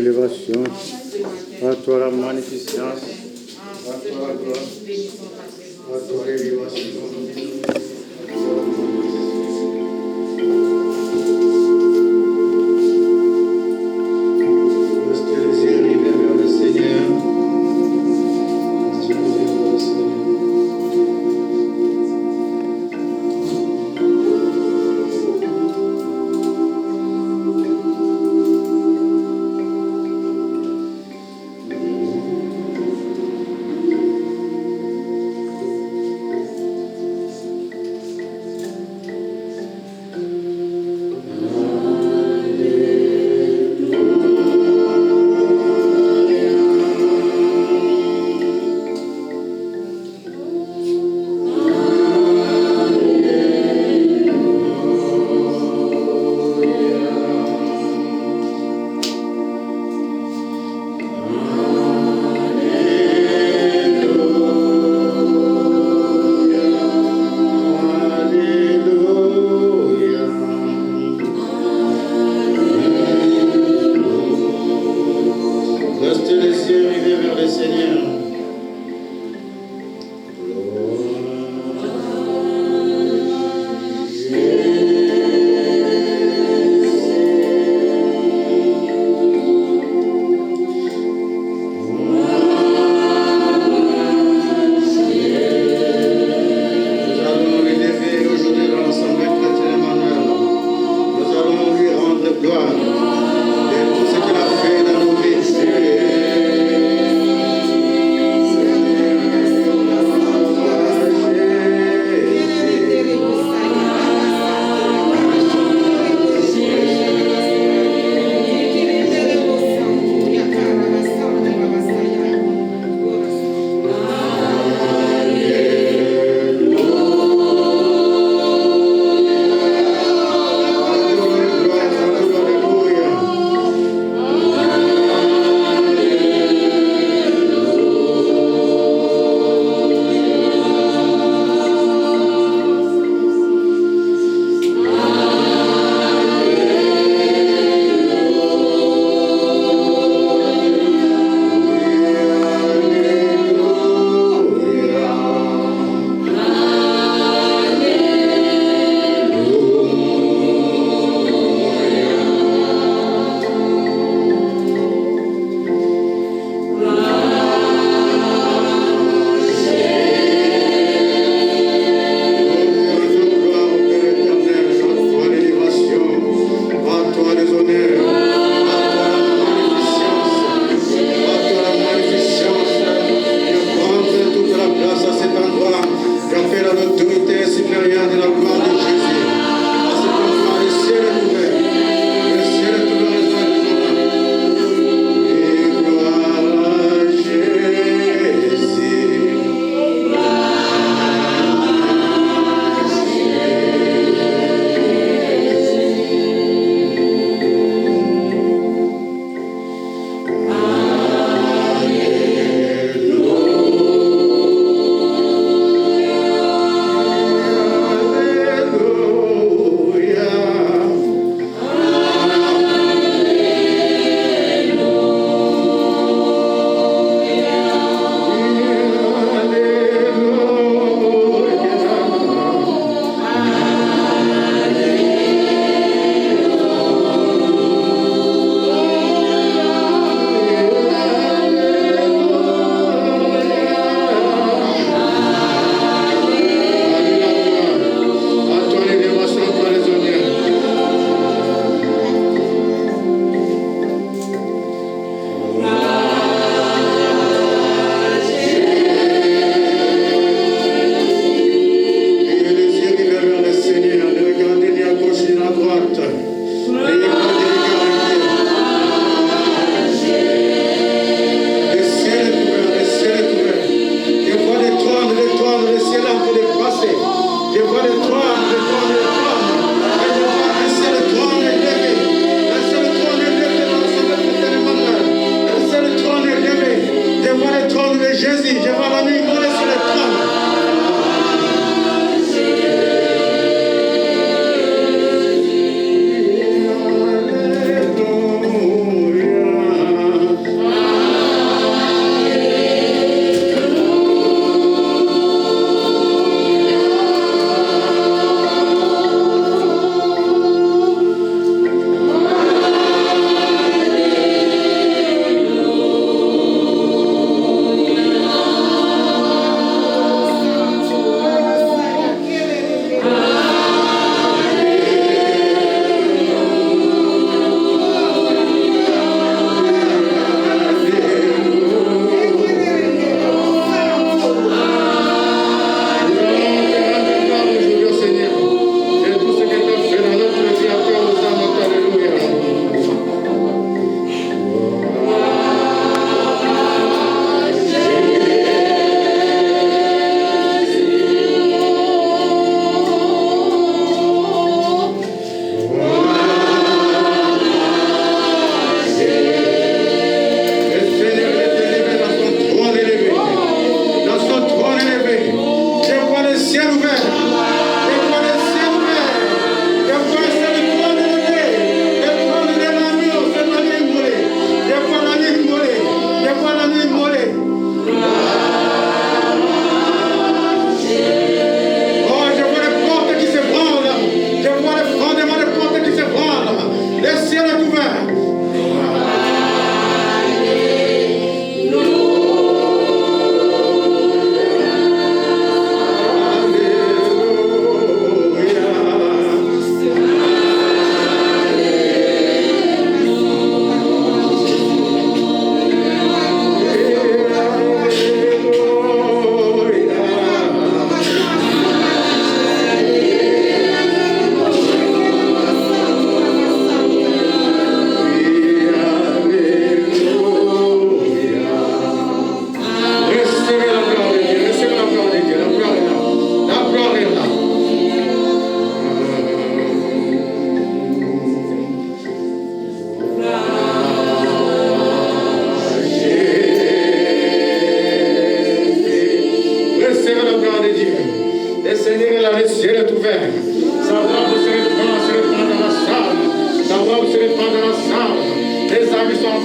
Élévation, à toi la magnificence, à toi la gloire, à toi l'élévation. Restez les yeux rivés vers le Seigneur. Restez les yeux vers le Seigneur. Restez les yeux rivés vers le Seigneur. Nous allons l'élever aujourd'hui dans l'Assemblée chrétienne Emmanuel. Nous allons lui rendre gloire de tout ce qu'il a fait dans nos vies.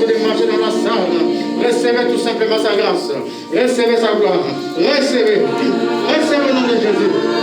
de marcher dans la salle. Recevez tout simplement sa grâce. Recevez sa gloire. Recevez. Recevez au nom de Jésus.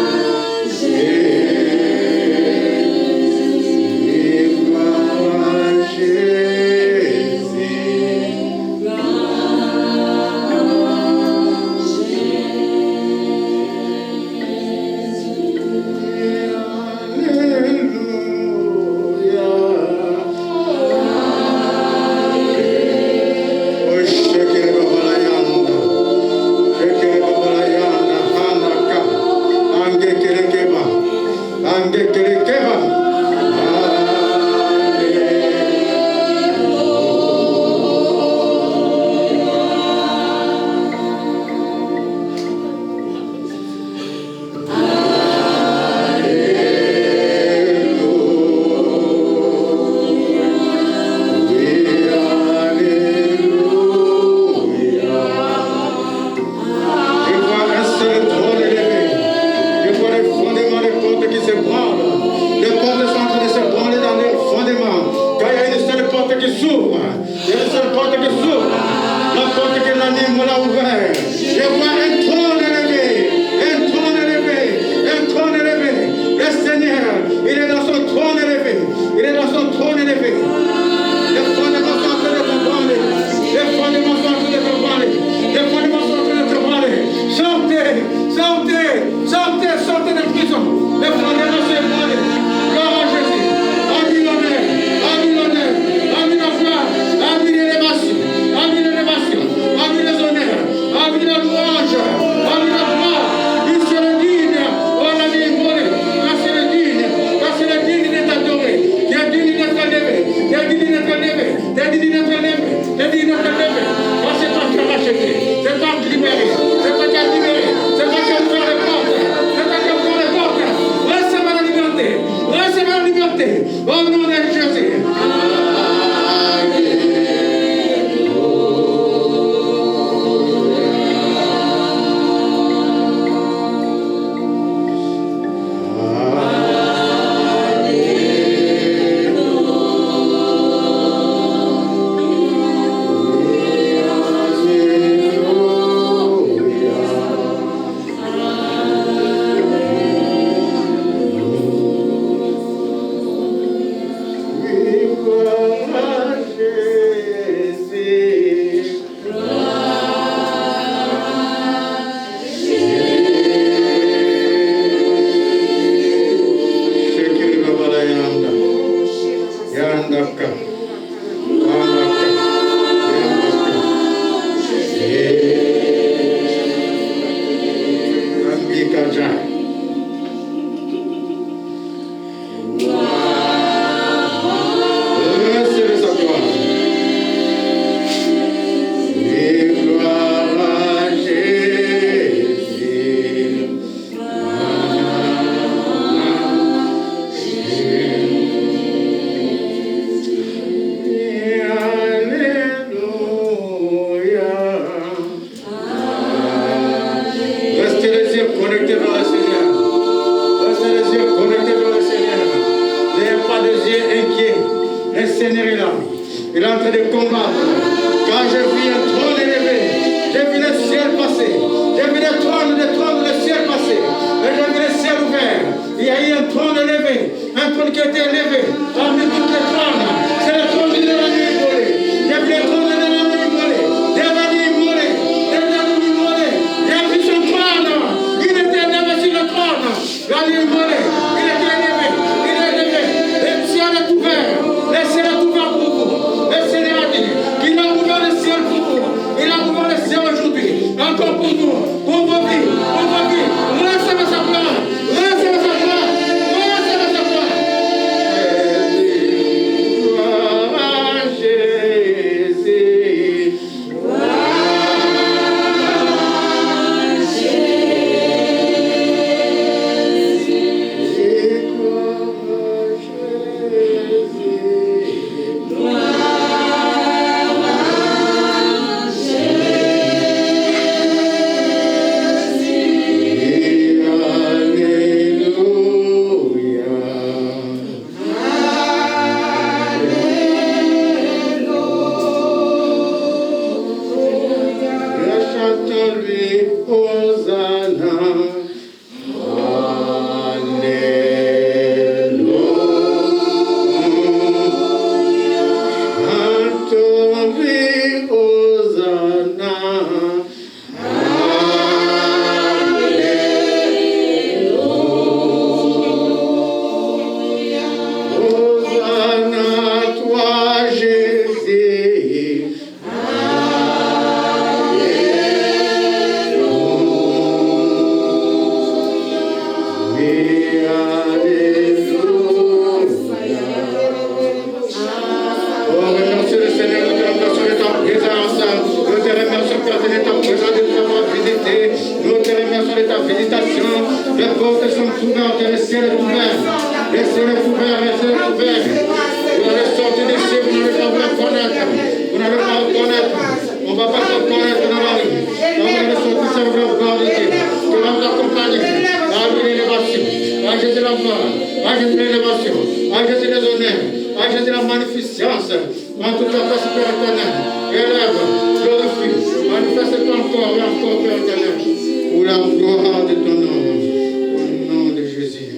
Les portes sont ouvertes, le ciel est ouvert. Le ciel est ouvert, le ciel est ouvert. Vous allez sortir d'ici, vous n'allez pas vous reconnaître. Vous n'allez pas reconnaître. On ne va pas se reconnaître dans la rue. Quand vous allez sortir, ça va vous gloire de Dieu. Que va vous accompagner. À l'élévation. À Jésus la gloire. À Jésus l'élévation. À Jésus les honneurs. À Jésus la magnificence. En toute la place Père éternel. Élève, glorifie. Manifeste-toi encore et encore, Père éternel. Pour la gloire de ton nom. Au nom de Jésus.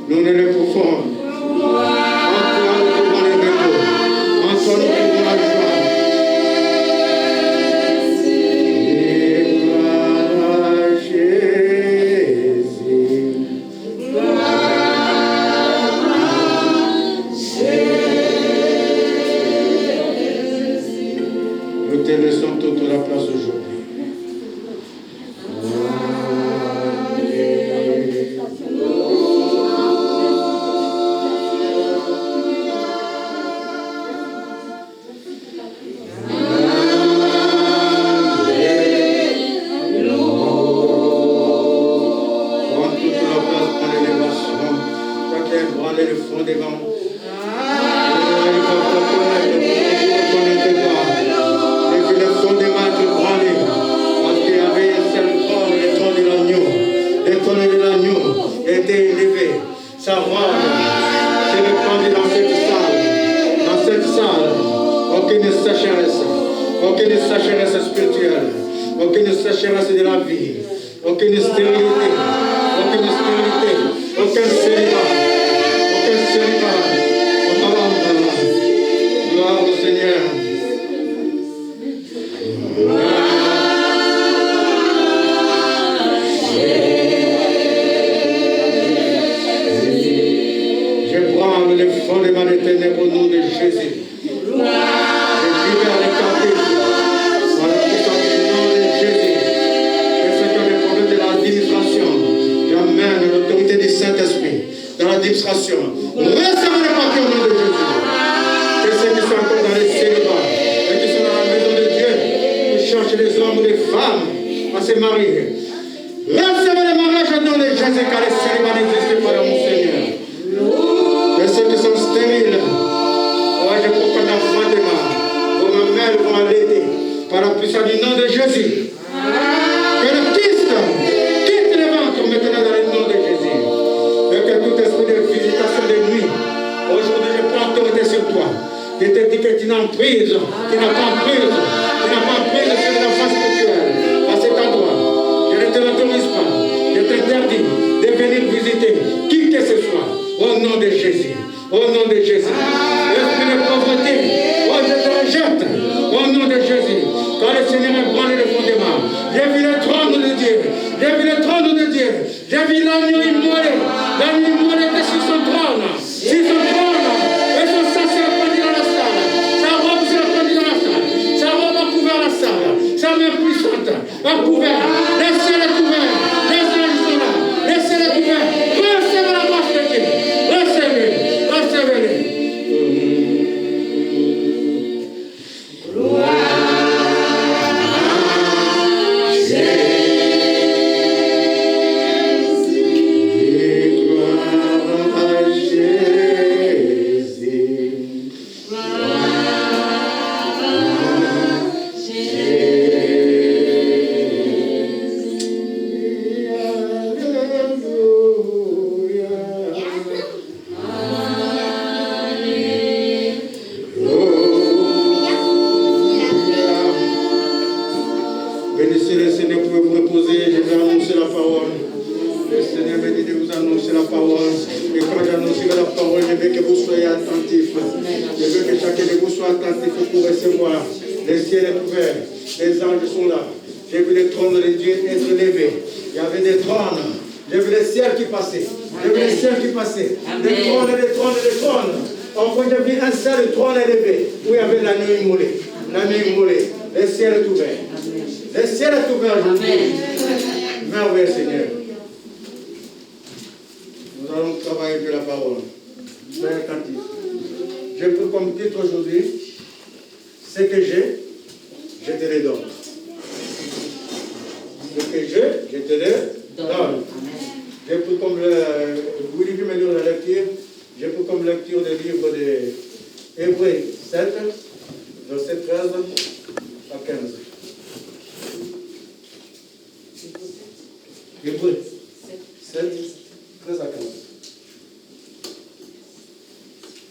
Nous ne les profonds. En toi, nous trouvons les métaux. En toi, nous trouvons la joie. Nous te laissons toute la place aujourd'hui.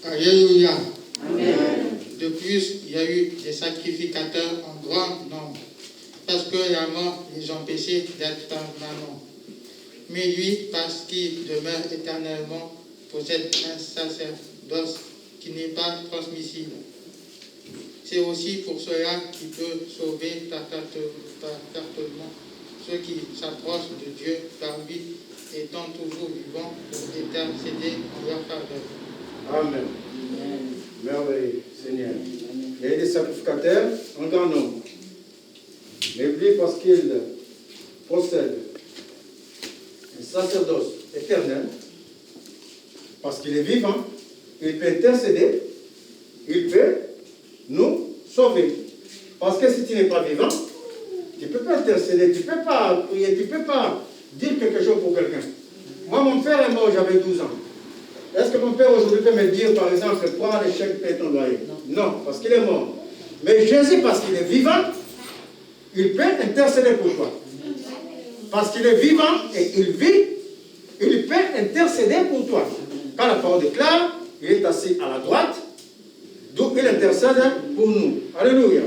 Alléluia. Amen. De plus, il y a eu des sacrificateurs en grand nombre, parce que la mort les empêchait d'être permanents. Mais lui, parce qu'il demeure éternellement, possède un sacerdoce qui n'est pas transmissible. C'est aussi pour cela qu'il peut sauver parfaitement ceux qui s'approchent de Dieu par lui, étant toujours vivants pour intercéder en leur faveur. Amen. Merveilleux, Seigneur. Il y a des sacrificateurs en grand nombre. Mais lui, parce qu'il possède un sacerdoce éternel, parce qu'il est vivant, il peut intercéder, il peut nous sauver. Parce que si tu n'es pas vivant, tu ne peux pas intercéder, tu ne peux pas prier, tu ne peux pas dire quelque chose pour quelqu'un. Moi, mon père est mort, j'avais 12 ans. Est-ce que mon père aujourd'hui peut me dire, par exemple, prends les chèques, paie ton loyer? Non, parce qu'il est mort. Mais Jésus, parce qu'il est vivant, il peut intercéder pour toi. Parce qu'il est vivant et il vit, il peut intercéder pour toi. Quand la parole déclare, il est assis à la droite, d'où il intercède pour nous. Alléluia.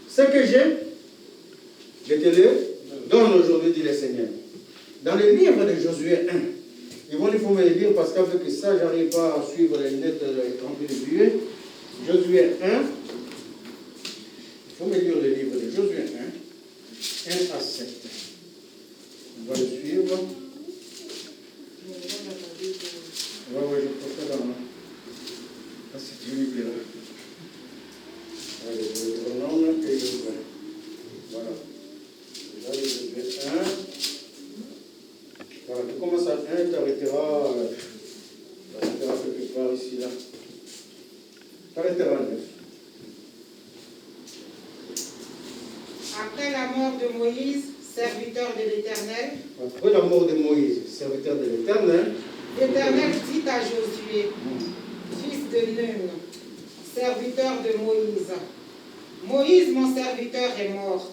Ce que j'ai, je te le donne aujourd'hui, dit le Seigneur. Dans le livre de Josué 1, il faut me le lire parce qu'avec ça, je n'arrive pas à suivre les lettres remplies de billets. Josué 1, il faut me lire le livre de Josué 1, 1 à 7. On va le suivre. Oui, je peux faire là. Ah, c'est une Bible là. Allez, je vais le nom et je vais. Voilà. Déjà, Josué 1. Voilà, tu commences à 1, tu arrêteras quelque part ici, là. Tu arrêteras à 9. Après la mort de Moïse, serviteur de l'Éternel, Après la mort de Moïse, serviteur de l'Éternel, l'Éternel dit à Josué, fils de Nun, serviteur de Moïse, Moïse, mon serviteur, est mort.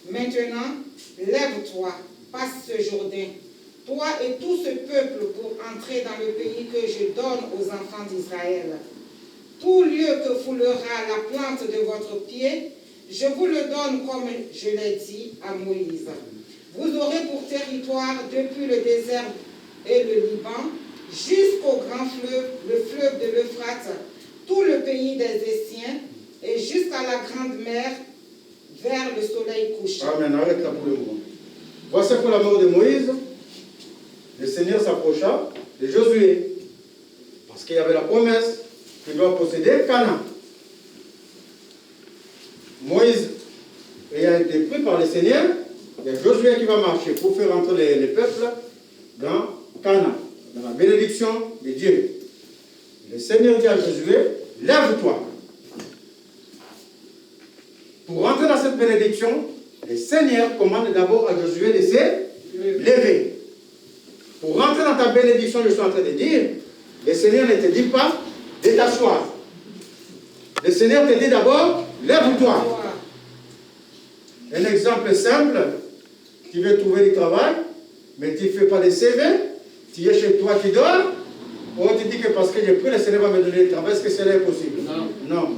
Maintenant, lève-toi, passe ce Jourdain, toi et tout ce peuple, pour entrer dans le pays que je donne aux enfants d'Israël. Tout lieu que foulera la plante de votre pied, je vous le donne comme je l'ai dit à Moïse. Vous aurez pour territoire depuis le désert et le Liban jusqu'au grand fleuve, le fleuve de l'Euphrate, tout le pays des Essiens et jusqu'à la grande mer vers le soleil couchant. Amen, arrête là pour le moment. Voici pour la mort de Moïse, le Seigneur s'approcha de Josué, parce qu'il y avait la promesse qu'il doit posséder Canaan. Moïse ayant été pris par le Seigneur, il y a Josué qui va marcher pour faire entrer les peuples dans Canaan, dans la bénédiction de Dieu. Le Seigneur dit à Josué, lève-toi. Pour rentrer dans cette bénédiction, le Seigneur commande d'abord à Josué de se lever. Pour rentrer dans ta bénédiction, je suis en train de dire, le Seigneur ne te dit pas de t'asseoir. Le Seigneur te dit d'abord, lève-toi. Un exemple simple, tu veux trouver du travail, mais tu ne fais pas de CV, tu es chez toi, tu dors, on te dit que parce que j'ai pris, le Seigneur va me donner du travail, est-ce que cela est possible? Non.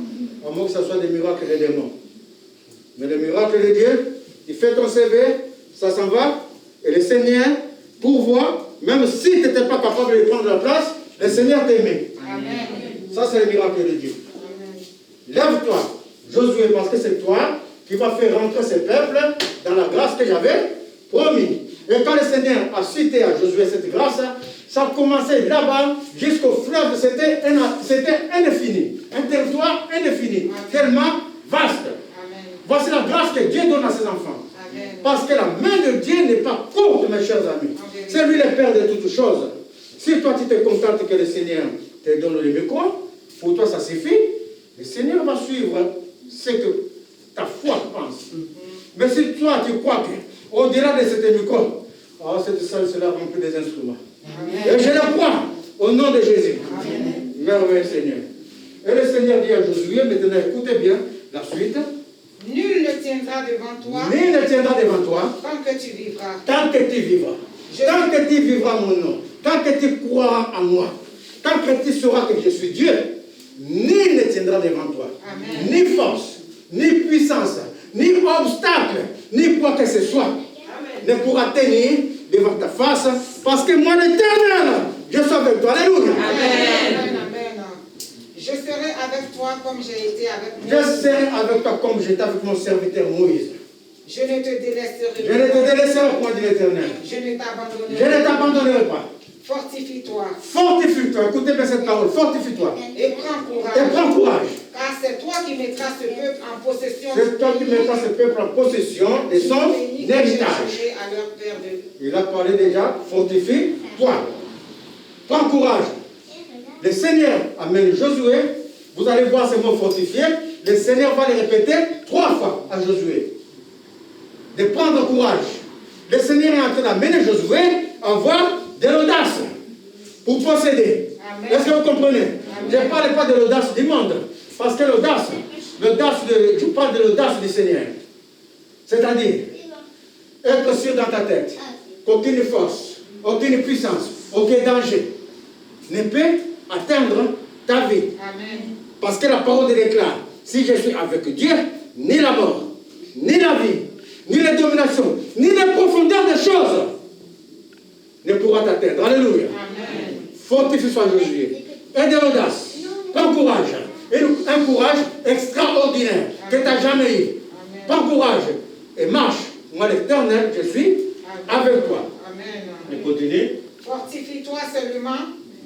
Au moins que ce soit des miracles des démons. Mais le miracle de Dieu, tu fais ton CV, ça s'en va, et le Seigneur pourvoit, même si tu n'étais pas capable de prendre la place, le Seigneur t'aimait. Ça, c'est le miracle de Dieu. Lève-toi, Josué, parce que c'est toi qui vas faire rentrer ce peuple dans la grâce que j'avais promis. Et quand le Seigneur a cité à Josué cette grâce, ça a commencé là-bas jusqu'au fleuve, c'était indéfini, un territoire indéfini, tellement vaste. Voici la grâce que Dieu donne à ses enfants. Amen. Parce que la main de Dieu n'est pas courte, mes chers amis. C'est lui le Père de toutes choses. Si toi tu te contentes que le Seigneur te donne le micro, pour toi ça suffit, le Seigneur va suivre ce que ta foi pense. Mais si toi tu crois qu'au-delà de cette micro, cette salle sera remplie des instruments. Amen. Et je le crois au nom de Jésus. Merveilleux Seigneur. Et le Seigneur dit à Josué, maintenant écoutez bien la suite. Nul ne tiendra devant toi. Nul ne tiendra devant toi. Tant que tu vivras. Tant que tu vivras. Tant que tu vivras mon nom. Tant que tu croiras en moi. Tant que tu sauras que je suis Dieu. Nul ne tiendra devant toi. Amen. Ni force, ni puissance, ni obstacle, ni quoi que ce soit. Amen. Ne pourra tenir devant ta face, parce que moi, l'Éternel, je suis avec toi. Alléluia. Amen. Amen. Je serai avec toi comme j'ai été avec Je Moïse. serai avec toi comme j'étais avec mon serviteur Moïse. Je ne te délaisserai Je ne te délaisserai point de l'Éternel. Je ne t'abandonnerai Je ne t'abandonnerai pas. Fortifie-toi Fortifie-toi. Écoutez bien cette parole. Fortifie-toi. et prends courage. Et prends courage. Car c'est toi qui mettras ce peuple en possession C'est toi qui mettras ce peuple en possession de son pays que j'ai héritage. juré à leur père de... Il a parlé déjà. Fortifie-toi. Prends courage. Le Seigneur amène Josué. Vous allez voir ces mots fortifiés. Le Seigneur va les répéter 3 fois à Josué. De prendre courage. Le Seigneur est en train d'amener Josué à avoir de l'audace pour posséder. Amen. Est-ce que vous comprenez? Amen. Je ne parle pas de l'audace du monde. Parce que l'audace, je parle de l'audace du Seigneur. C'est-à-dire, être sûr dans ta tête qu'aucune force, aucune puissance, aucun danger ne peut atteindre ta vie. Amen. Parce que la parole déclare, si je suis avec Dieu, ni la mort, ni la vie, ni les dominations, ni les profondeurs des choses ne pourra t'atteindre. Alléluia. Amen. Fortifie-toi, Josué. Et de l'audace. Prends courage. Et un courage extraordinaire que tu n'as jamais eu. Amen. Prends courage. Et marche. Moi, l'Éternel, je suis avec toi. Amen. Et continue. Fortifie-toi seulement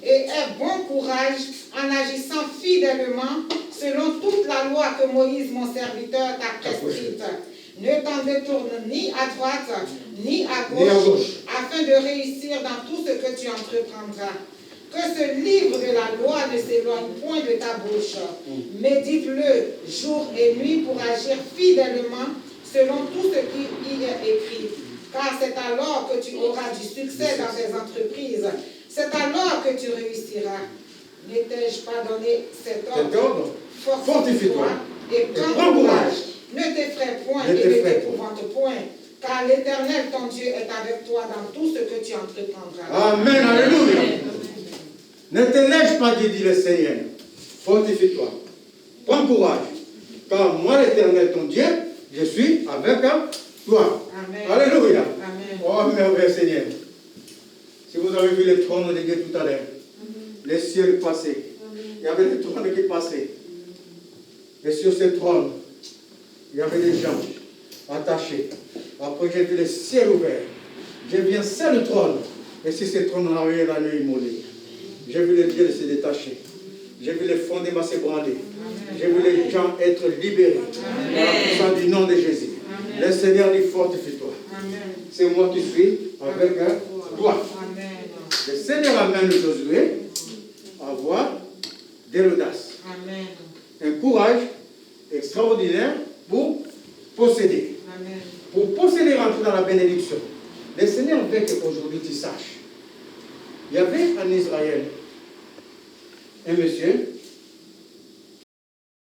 et aie bon courage en agissant fidèlement selon toute la loi que Moïse, mon serviteur, t'a prescrite. Ne t'en détourne ni à droite ni à gauche, afin de réussir dans tout ce que tu entreprendras. Que ce livre de la loi ne s'éloigne point de ta bouche. Médite-le jour et nuit pour agir fidèlement selon tout ce qui y est écrit. Car c'est alors que tu auras du succès dans tes entreprises. C'est alors que tu réussiras. Ne t'ai-je pas donné cet ordre? Fortifie-toi et prends courage. Ne t'effraie point et ne t'épouvante point. Car l'Éternel, ton Dieu, est avec toi dans tout ce que tu entreprendras. Amen. Alléluia. Ne te lèche pas, dit le Seigneur. Fortifie-toi. Prends courage. Car moi, l'Éternel, ton Dieu, je suis avec toi. Amen. Alléluia. Amen. Oh, merveilleux Seigneur. Si vous avez vu le trône de Dieu tout à l'heure, les cieux passaient. Il y avait le trône qui passait. Et sur ce trône, il y avait des gens attachés. Après, j'ai vu le ciel ouvert. J'ai vu un seul trône. Et sur ce trône, on avait la nuit immolée. J'ai vu les dieux se détacher. J'ai vu les fondements s'ébranler. J'ai vu les gens être libérés. Par la puissance du nom de Jésus. Amen. Le Seigneur dit fortifie-toi. C'est moi qui suis avec toi. Amen. Le Seigneur amène Josué à avoir de l'audace. Amen. Un courage extraordinaire pour posséder. Amen. Pour posséder, rentrer dans la bénédiction. Le Seigneur veut qu'aujourd'hui tu saches. Il y avait en Israël un monsieur